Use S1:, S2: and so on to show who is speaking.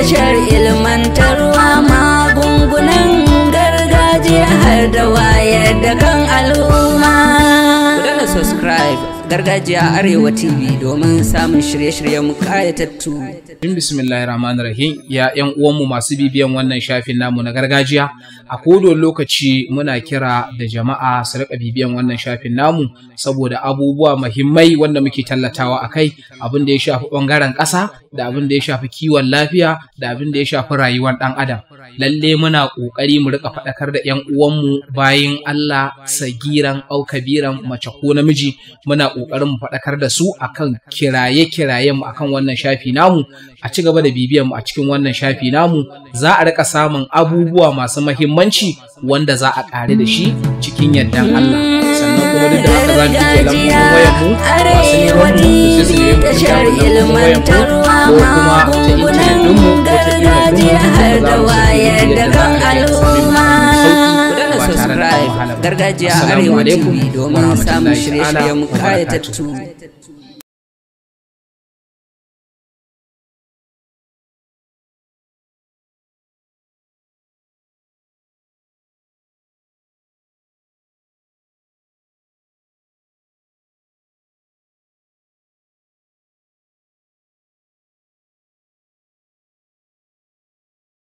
S1: tashar ilmantarwa, magungunan gargajiya har da wayar da kan al'umma. Ku dana subscribe Gargajiya Arewa TV domin samun shirye-shiryen kayatattu.
S2: Bismillahirrahmanirrahim. Ya ƴan uwanmu masu bibiyan wannan shafin namu na gargajiya, a kodon lokaci muna kira da jama'a su rika bibiyan wannan shafin namu saboda abubuwa muhimmai wanda muke tallatawa akai, abin da ya shafi bangaren ƙasa, da abin da ya shafi kiwon lafiya, da abin da ya shafi rayuwar ɗan adam. Lalle muna ƙoƙari mu rika faɗakar da ƴan uwanmu bayin Allah, sagiran au kabiran, mace ko namiji, muna ƙoƙarin mu faɗakar da su akan kiraye-kirayen mu akan wannan shafi namu. A ci gaba da bibiyan mu a cikin wannan shafi namu, za a rika samun abubuwa masu muhimmanci wanda za a ƙare da shi cikin yardan Allah. Sannan kuma duk da haka za mu iya lambobin wayar mu, masu neman mu sai su nemi mu ta lambobin wayar mu ko kuma ta intanet ɗin mu ko ta email ɗin mu da za mu iya yadda za a yi
S1: Gargajiya Arewa TV domin samun shirye-shiryen kayatattu.